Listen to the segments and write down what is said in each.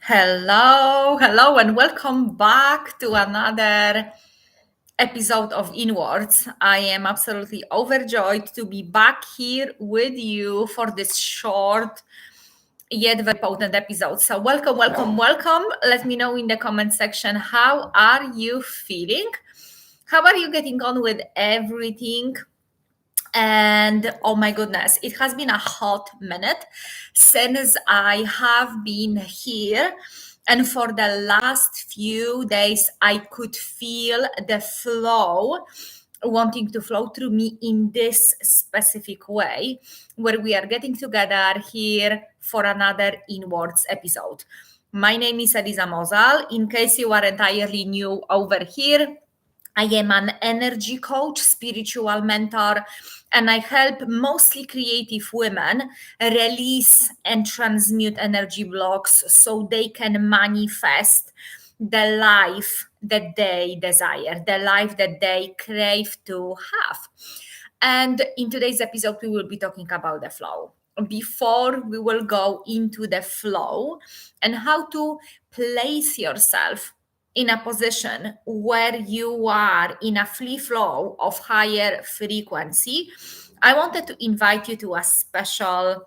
Hello, and welcome back to another episode of Inwards. I am absolutely overjoyed to be back here with you for this short yet very potent episode. So, welcome. Let me know in the comment section how are you feeling? How are you getting on with everything? And oh my goodness, it has been a hot minute since I have been here. And for the last few days, I could feel the flow wanting to flow through me in this specific way, where we are getting together here for another Inwards episode. My name is Eliza Mozal. In case you are entirely new over here, I am an energy coach, spiritual mentor, and I help mostly creative women release and transmute energy blocks so they can manifest the life that they desire, the life that they crave to have. And in today's episode, we will be talking about the flow. Before we will go into the flow and how to place yourself in a position where you are in a free flow of higher frequency, I wanted to invite you to a special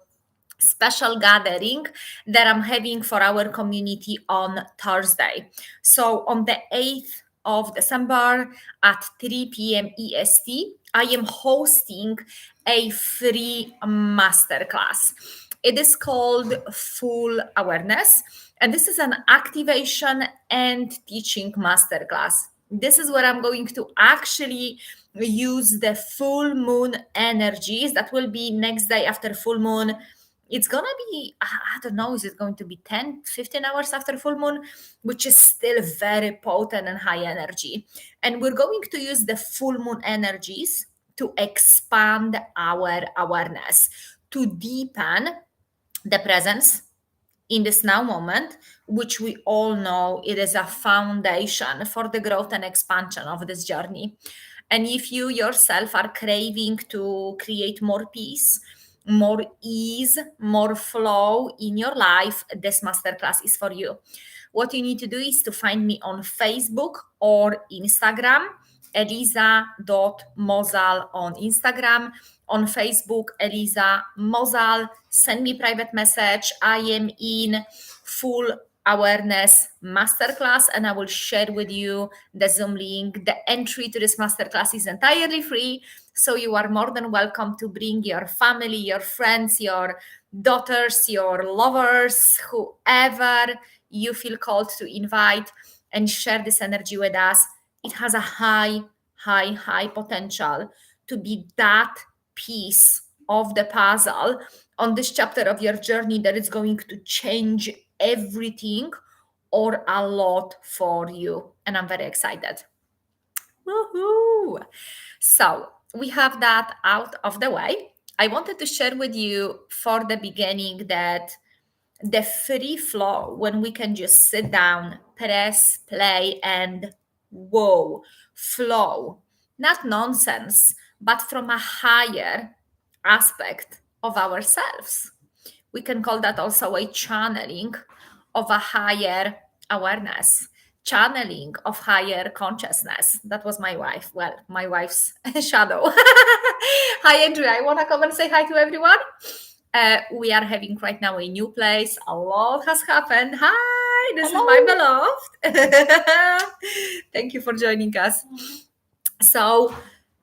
gathering that I'm having for our community on Thursday. So on the 8th of December at 3 p.m. EST, I am hosting a free masterclass. It is called Full Awareness, and this is an activation and teaching masterclass. This is where I'm going to actually use the full moon energies that will be next day after full moon. It's gonna be, I don't know, is it going to be 10, 15 hours after full moon, which is still very potent and high energy. And we're going to use the full moon energies to expand our awareness, to deepen the presence in this now moment, which we all know it is a foundation for the growth and expansion of this journey. And if you yourself are craving to create more peace, more ease, more flow in your life, this masterclass is for you. What you need to do is to find me on Facebook or Instagram, Eliza.Mozal on Instagram, on Facebook, Eliza Mozal. Send me private message. I am in full awareness masterclass and I will share with you the Zoom link. The entry to this masterclass is entirely free. So you are more than welcome to bring your family, your friends, your daughters, your lovers, whoever you feel called to invite and share this energy with us. It has a high potential to be that piece of the puzzle on this chapter of your journey that is going to change everything or a lot for you. And I'm very excited. Woohoo! So we have that out of the way. I wanted to share with you for the beginning that the free flow, when we can just sit down, press play, and whoa, flow, not nonsense, but from a higher aspect of ourselves. We can call that also a channeling of a higher awareness, channeling of higher consciousness. That was my wife. Well, my wife's shadow. Hi, Andrea. I want to come and say hi to everyone. We are having right now a new place. A lot has happened. Hi, this is my beloved. Thank you for joining us. So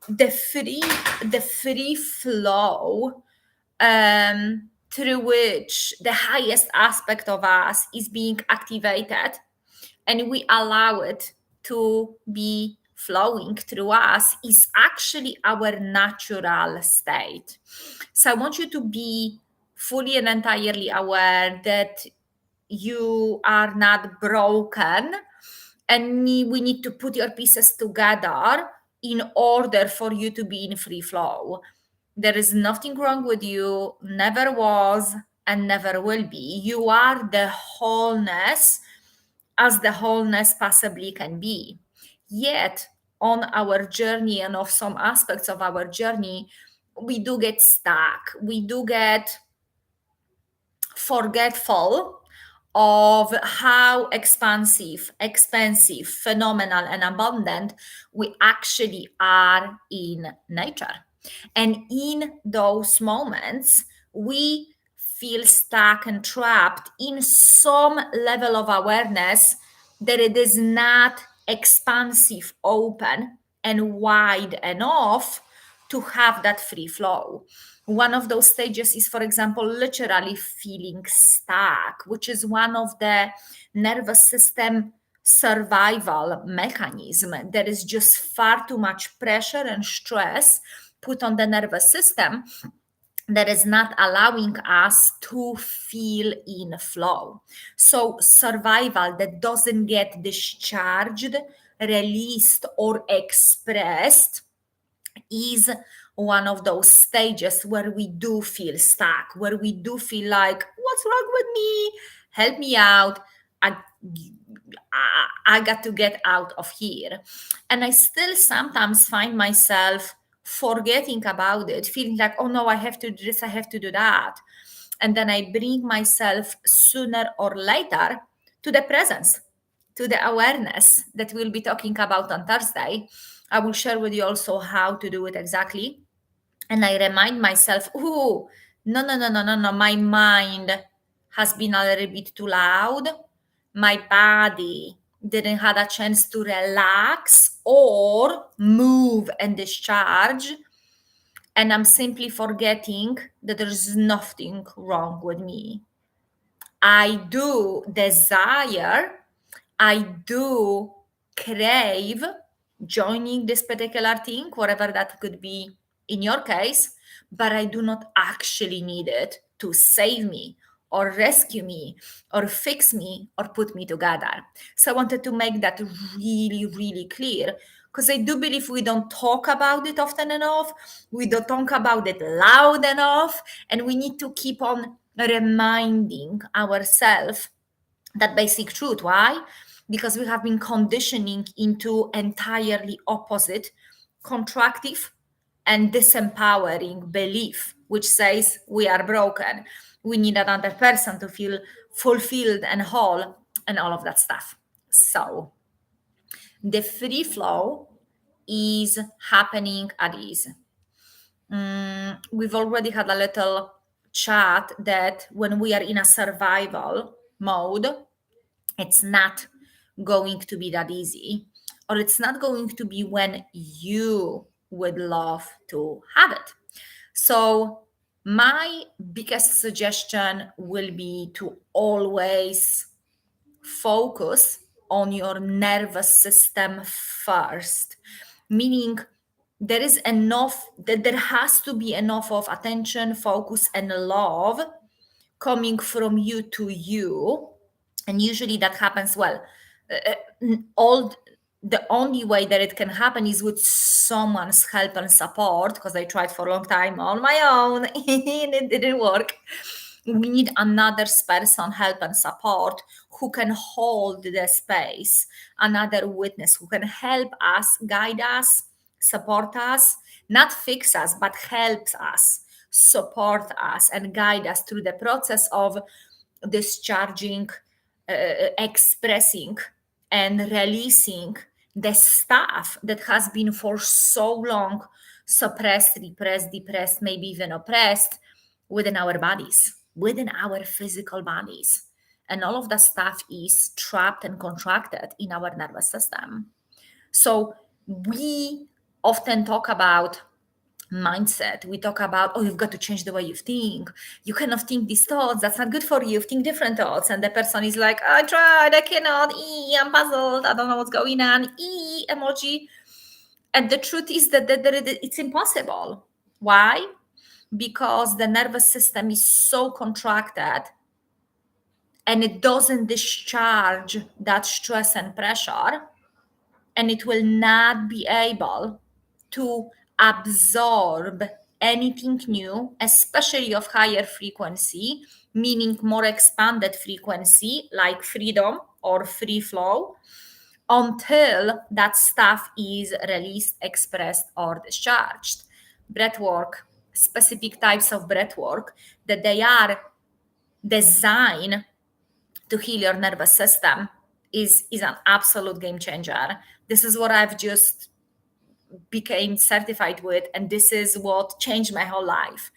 the free flow through which the highest aspect of us is being activated and we allow it to be flowing through us is actually our natural state. So I want you to be fully and entirely aware that you are not broken and we need to put your pieces together in order for you to be in free flow. There is nothing wrong with you, never was, and never will be. You are the wholeness as the wholeness possibly can be. Yet, on our journey and of some aspects of our journey, we do get stuck. We do get forgetful of how expansive, expensive, phenomenal, and abundant we actually are in nature. And in those moments, we feel stuck and trapped in some level of awareness that it is not expansive, open, and wide enough to have that free flow. One of those stages is, for example, literally feeling stuck, which is one of the nervous system survival mechanism. There is just far too much pressure and stress put on the nervous system that is not allowing us to feel in flow. So survival that doesn't get discharged, released, or expressed is one of those stages where we do feel stuck, where we do feel like, what's wrong with me? Help me out. I, I got to get out of here. And I still sometimes find myself forgetting about it, feeling like, oh no, I have to do this, I have to do that. And then I bring myself sooner or later to the presence, to the awareness that we'll be talking about on Thursday. I will share with you also how to do it exactly. And I remind myself, oh, no, no, no, no, no, no. My mind has been a little bit too loud. My body didn't have a chance to relax or move and discharge. And I'm simply forgetting that there's nothing wrong with me. I do desire, I do crave joining this particular thing, whatever that could be in your case, but I do not actually need it to save me or rescue me or fix me or put me together. So I wanted to make that really, really clear because I do believe we don't talk about it often enough. We don't talk about it loud enough, and we need to keep on reminding ourselves that basic truth. Why? Because we have been conditioning into entirely opposite, contractive and disempowering belief, which says we are broken. We need another person to feel fulfilled and whole and all of that stuff. So the free flow is happening at ease. We've already had a little chat that when we are in a survival mode, it's not going to be that easy, or it's not going to be when you would love to have it. So, my biggest suggestion will be to always focus on your nervous system first, meaning there is enough, that there has to be enough of attention, focus, and love coming from you to you. And usually that happens well. All the only way that it can happen is with someone's help and support, because I tried for a long time on my own and it didn't work. We need another person help and support who can hold the space, another witness who can help us, guide us, support us, not fix us, but helps us, support us, and guide us through the process of discharging, expressing, and releasing the stuff that has been for so long suppressed, repressed, depressed, maybe even oppressed within our bodies, within our physical bodies. And all of that stuff is trapped and contracted in our nervous system. So we often talk about mindset. We talk about, oh, you've got to change the way you think. You cannot think these thoughts. That's not good for you. Think different thoughts. And the person is like, I tried, I cannot. I'm puzzled. I don't know what's going on. Emoji. And the truth is that it's impossible. Why? Because the nervous system is so contracted and it doesn't discharge that stress and pressure, and it will not be able to absorb anything new, especially of higher frequency, meaning more expanded frequency like freedom or free flow, until that stuff is released, expressed, or discharged. Breath work, specific types of breath work, that they are designed to heal your nervous system is an absolute game changer. This is what I've just became certified with, and this is what changed my whole life.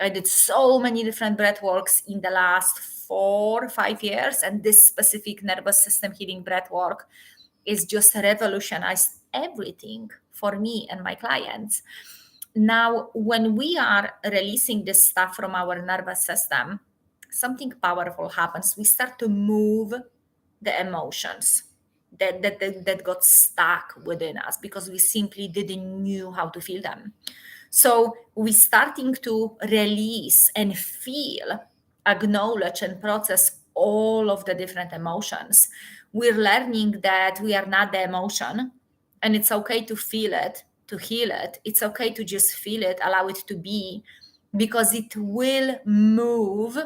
I did so many different breath works in the last 4 or 5 years, and this specific nervous system healing breath work is just revolutionized everything for me and my clients. Now, when we are releasing this stuff from our nervous system, something powerful happens. We start to move the emotions that got stuck within us because we simply didn't knew how to feel them. So we starting to release and feel, acknowledge and process all of the different emotions. We're learning that we are not the emotion, and it's okay to feel it, to heal it. It's okay to just feel it, allow it to be, because it will move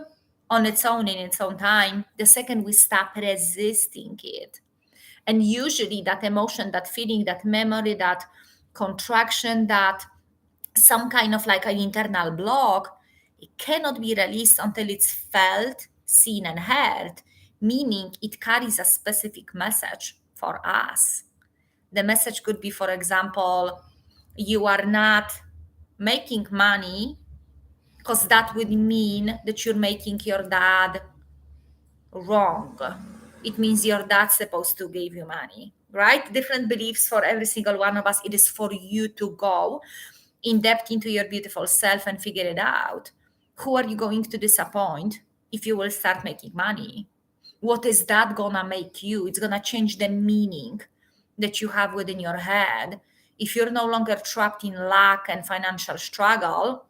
on its own in its own time the second we stop resisting it. And usually that emotion, that feeling, that memory, that contraction, that some kind of like an internal block, it cannot be released until it's felt, seen, and heard, meaning it carries a specific message for us. The message could be, for example, you are not making money because that would mean that you're making your dad wrong. It means your dad's supposed to give you money, right? Different beliefs for every single one of us. It is for you to go in depth into your beautiful self and figure it out. Who are you going to disappoint if you will start making money? What is that gonna make you? It's gonna change the meaning that you have within your head. If you're no longer trapped in lack and financial struggle,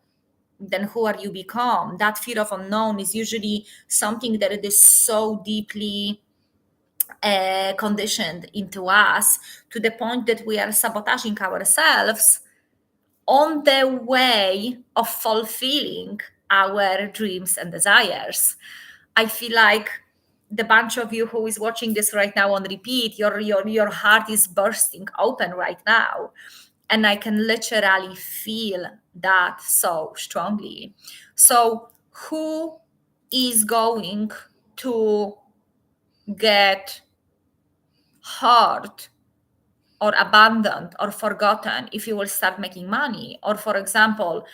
then who are you become? That fear of unknown is usually something that it is so deeply conditioned into us to the point that we are sabotaging ourselves on the way of fulfilling our dreams and desires. I feel like the bunch of you who is watching this right now on repeat, your heart is bursting open right now. And I can literally feel that so strongly. So who is going to get hurt or abandoned or forgotten if you will start making money? Or for example,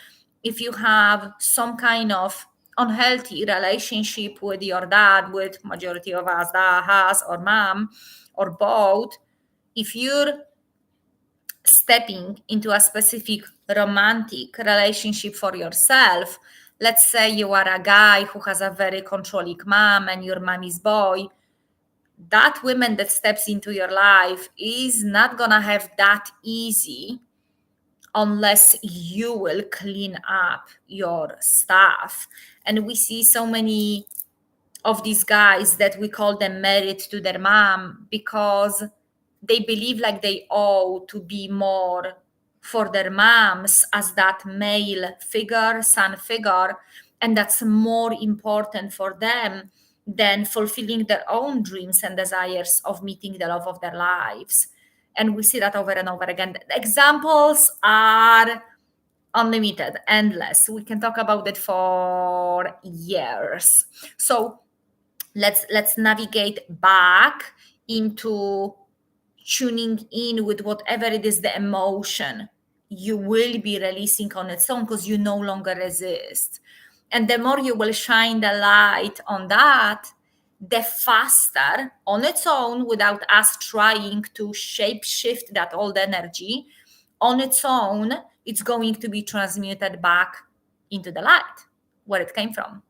if you have some kind of unhealthy relationship with your dad, with majority of us that has, or mom, or both, if you're stepping into a specific romantic relationship for yourself, let's say you are a guy who has a very controlling mom and your mom is boy, that woman that steps into your life is not gonna have that easy unless you will clean up your stuff. And we see so many of these guys that we call them married to their mom because they believe like they owe to be more for their moms as that male figure, son figure, and that's more important for them than fulfilling their own dreams and desires of meeting the love of their lives. And we see that over and over again. The examples are unlimited, endless. We can talk about it for years. So let's navigate back into tuning in with whatever it is, the emotion you will be releasing on its own because you no longer resist. And the more you will shine the light on that, the faster on its own, without us trying to shape shift that old energy, on its own, it's going to be transmuted back into the light where it came from.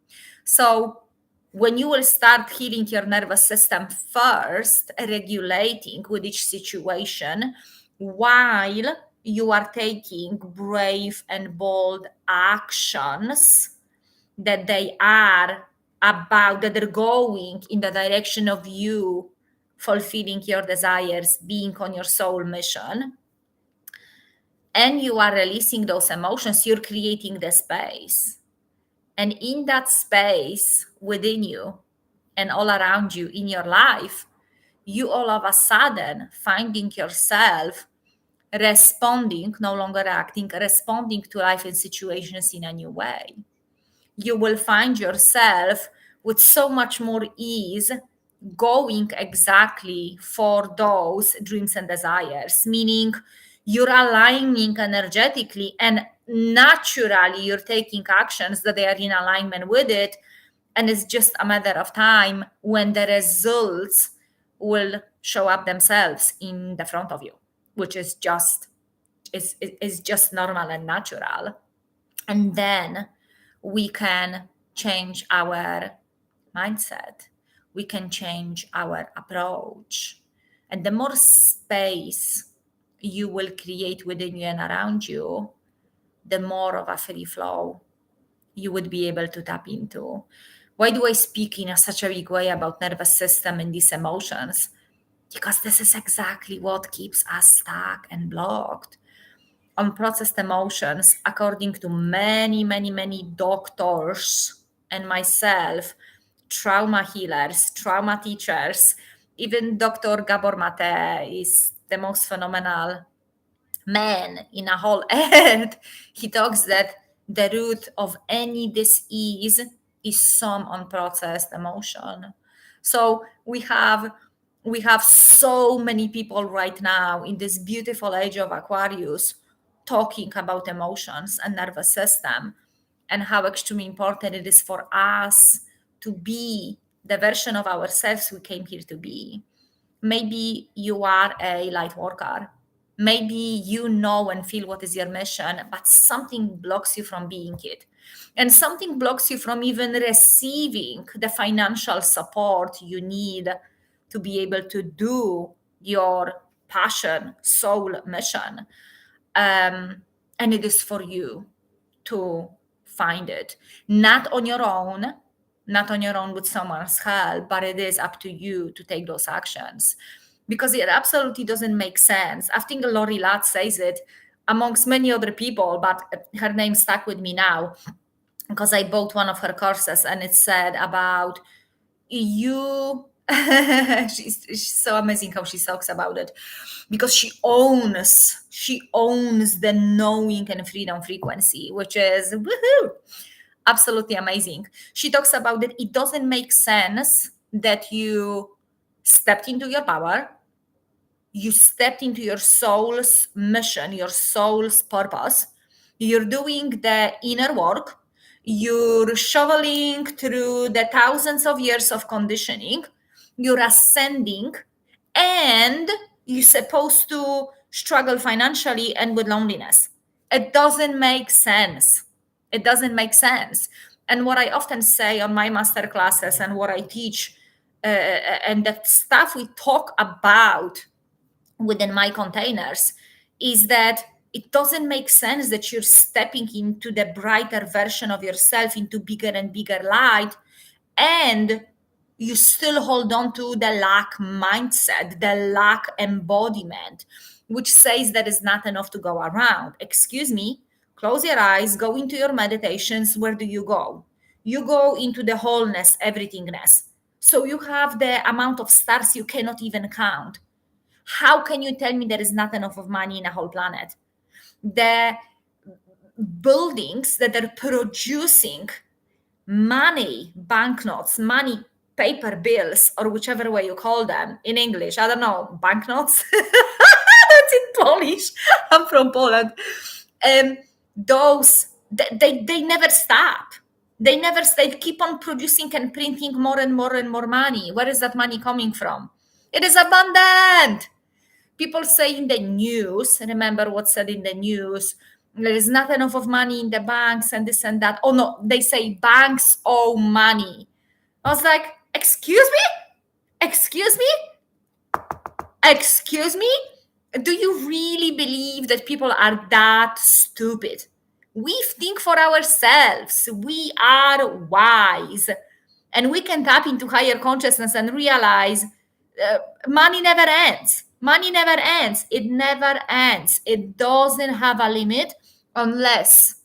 So when you will start healing your nervous system first, regulating with each situation, while you are taking brave and bold actions that they are about, that are going in the direction of you fulfilling your desires, being on your soul mission, and you are releasing those emotions, you're creating the space. And in that space within you and all around you in your life, you all of a sudden finding yourself responding, no longer acting, responding to life and situations in a new way. You will find yourself with so much more ease going exactly for those dreams and desires, meaning you're aligning energetically and naturally you're taking actions that they are in alignment with it. And it's just a matter of time when the results will show up themselves in the front of you, which is just normal and natural. And then we can change our mindset, we can change our approach. And the more space you will create within you and around you, the more of a free flow you would be able to tap into. Why do I speak in such a big way about nervous system and these emotions? Because this is exactly what keeps us stuck and blocked. Unprocessed emotions, according to many doctors and myself, trauma healers, trauma teachers, even Dr. Gabor Mate is the most phenomenal man in a whole earth. He talks that the root of any disease is some unprocessed emotion. So we have so many people right now in this beautiful age of Aquarius talking about emotions and nervous system and how extremely important it is for us to be the version of ourselves we came here to be. Maybe you are a light worker. Maybe you know and feel what is your mission, but something blocks you from being it. And something blocks you from even receiving the financial support you need to be able to do your passion, soul mission. And it is for you to find it, not on your own, not on your own with someone's help, but it is up to you to take those actions, because it absolutely doesn't make sense. I think Lori Ladd says it amongst many other people, but her name stuck with me now because I bought one of her courses and it said about you. She's so amazing how she talks about it, because she owns the knowing and freedom frequency, which is woohoo, absolutely amazing. She talks about that it doesn't make sense that you stepped into your power, you stepped into your soul's mission, your soul's purpose. You're doing the inner work. You're shoveling through the thousands of years of conditioning. You're ascending, and you're supposed to struggle financially and with loneliness. It doesn't make sense. It doesn't make sense. And what I often say on my master classes and what I teach, and the stuff we talk about within my containers, is that it doesn't make sense that you're stepping into the brighter version of yourself, into bigger and bigger light, and you still hold on to the lack mindset, the lack embodiment, which says that is not enough to go around. Excuse me, close your eyes, go into your meditations. Where do you go? You go into the wholeness, everythingness. So you have the amount of stars you cannot even count. How can you tell me there is not enough of money in a whole planet? The buildings that are producing money, banknotes, money, paper bills, or whichever way you call them in English, I don't know, banknotes. That's in Polish. I'm from Poland. Those, they never stop. They never stay. They keep on producing and printing more and more and more money. Where is that money coming from? It is abundant. People say in the news, remember what's said in the news, there is not enough of money in the banks and this and that. Oh no, they say banks owe money. I was like, excuse me? Excuse me? Excuse me? Do you really believe that people are that stupid? We think for ourselves. We are wise. And we can tap into higher consciousness and realize money never ends. Money never ends. It never ends. It doesn't have a limit unless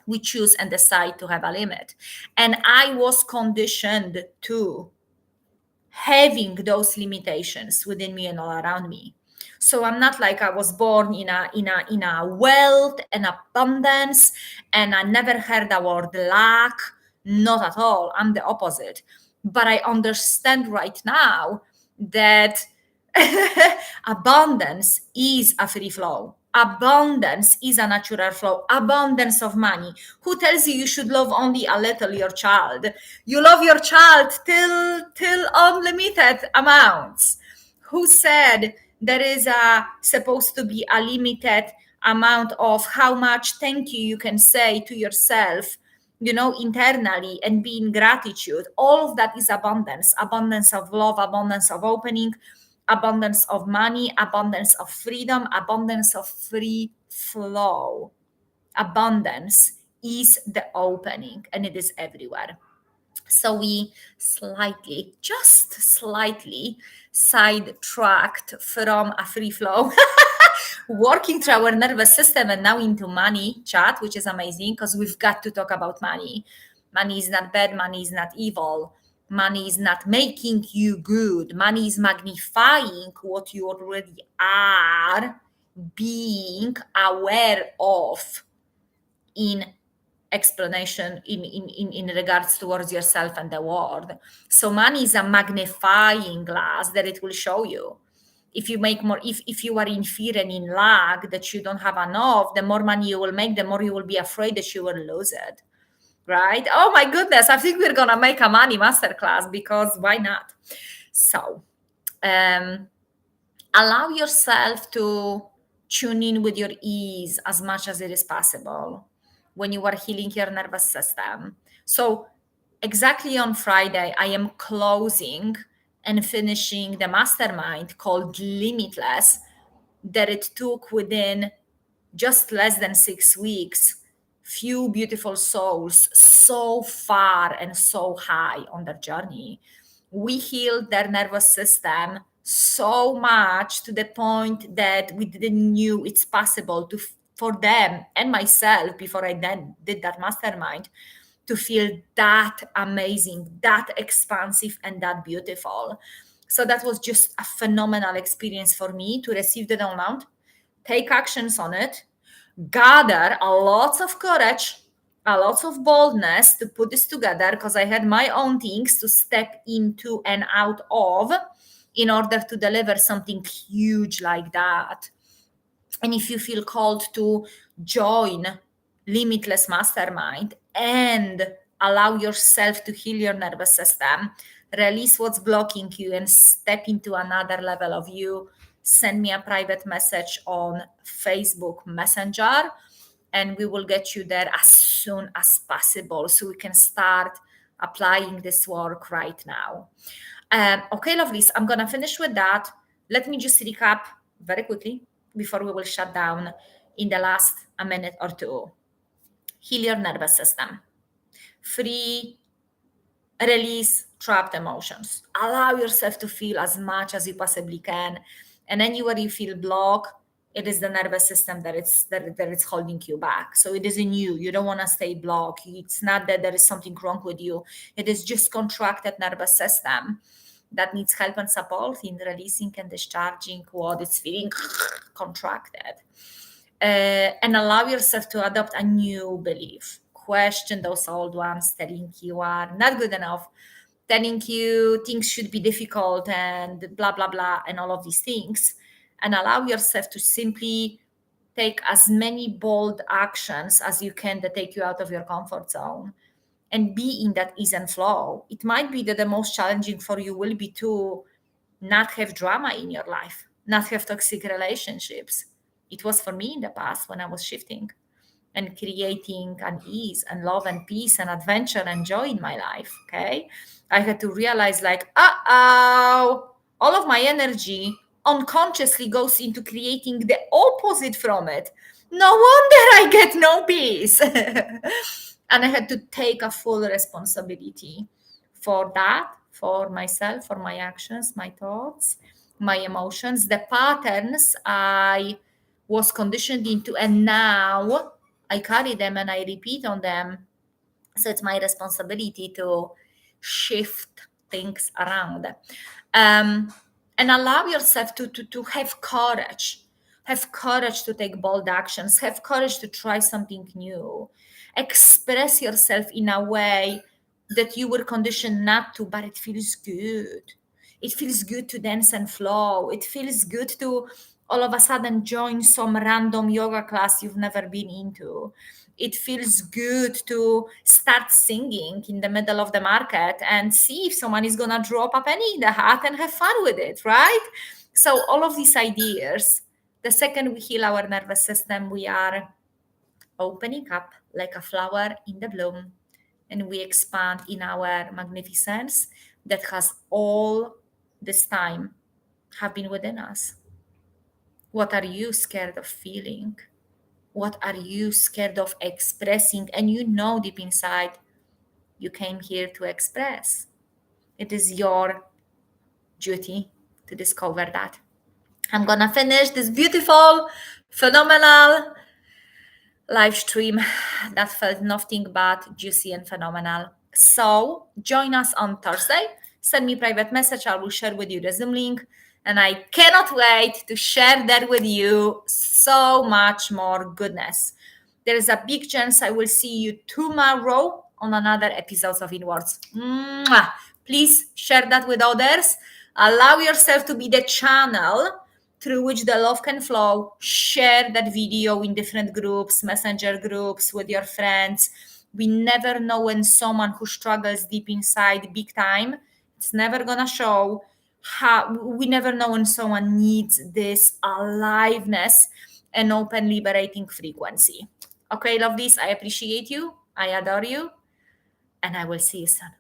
we choose and decide to have a limit. And I was conditioned to having those limitations within me and all around me. So I'm not like I was born in a wealth and abundance, and I never heard the word lack. Not at all. I'm the opposite. But I understand right now that abundance is a free flow. Abundance is a natural flow. Abundance of money. Who tells you should love only a little your child? You love your child till unlimited amounts. Who said there is a supposed to be a limited amount of how much thank you can say to yourself, internally, and be in gratitude? All of that is abundance. Abundance of love, abundance of opening, abundance of money, abundance of freedom, abundance of free flow. Abundance is the opening, and it is everywhere. So we just slightly sidetracked from a free flow, working through our nervous system, and now into money chat, which is amazing because we've got to talk about money. Money is not bad, money is not evil. Money is not making you good. Money is magnifying what you already are, being aware of in explanation in regards towards yourself and the world. So money is a magnifying glass that it will show you. If you make more, if you are in fear and in lack that you don't have enough, the more money you will make, the more you will be afraid that you will lose it. Right? Oh my goodness, I think we're gonna make a money masterclass, because why not? So allow yourself to tune in with your ease as much as it is possible when you are healing your nervous system. So, exactly on Friday, I am closing and finishing the mastermind called Limitless, that it took within just less than 6 weeks. Few beautiful souls so far and so high on their journey. We healed their nervous system so much to the point that we didn't knew it's possible to for them and myself before I then did that mastermind to feel that amazing, that expansive, and that beautiful. So that was just a phenomenal experience for me to receive the download, take actions on it, gather a lots of courage, a lots of boldness to put this together, because I had my own things to step into and out of in order to deliver something huge like that. And if you feel called to join Limitless Mastermind and allow yourself to heal your nervous system, release what's blocking you, and step into another level of you, send me a private message on Facebook Messenger, and we will get you there as soon as possible so we can start applying this work right now. Okay, lovelies, I'm going to finish with that. Let me just recap very quickly before we will shut down in the last a minute or two. Heal your nervous system. Free, release trapped emotions. Allow yourself to feel as much as you possibly can. And anywhere you feel blocked, it is the nervous system that it's holding you back. So it isn't you. You don't want to stay blocked. It's not that there is something wrong with you. It is just contracted nervous system that needs help and support in releasing and discharging what it's feeling contracted. And allow yourself to adopt a new belief. Question those old ones telling you are not good enough, telling you things should be difficult and blah, blah, blah, and all of these things. And allow yourself to simply take as many bold actions as you can that take you out of your comfort zone and be in that ease and flow. It might be that the most challenging for you will be to not have drama in your life, not have toxic relationships. It was for me in the past when I was shifting and creating an ease and love and peace and adventure and joy in my life. Okay. I had to realize, like, all of my energy unconsciously goes into creating the opposite from it. No wonder I get no peace. And I had to take a full responsibility for that, for myself, for my actions, my thoughts, my emotions, the patterns I was conditioned into, and now I carry them and I repeat on them. So it's my responsibility to shift things around. And allow yourself to have courage. Have courage to take bold actions. Have courage to try something new. Express yourself in a way that you were conditioned not to, but it feels good. It feels good to dance and flow. It feels good to all of a sudden join some random yoga class you've never been into. It feels good to start singing in the middle of the market and see if someone is going to drop a penny in the hat and have fun with it, right? So, all of these ideas, the second we heal our nervous system, we are opening up like a flower in the bloom, and we expand in our magnificence that has all this time have been within us. What are you scared of feeling? What are you scared of expressing? And you know deep inside you came here to express. It is your duty to discover that. I'm gonna finish this beautiful, phenomenal live stream that felt nothing but juicy and phenomenal. So join us on Thursday. Send me private message. I will share with you the Zoom link. And I cannot wait to share that with you. So much more goodness. There is a big chance I will see you tomorrow on another episode of Inwards. Mwah! Please share that with others. Allow yourself to be the channel through which the love can flow. Share that video in different groups, messenger groups, with your friends. We never know when someone who struggles deep inside big time, it's never gonna show. How we never know when someone needs this aliveness and open liberating frequency. Okay, love this. I appreciate you. I adore you. And I will see you soon.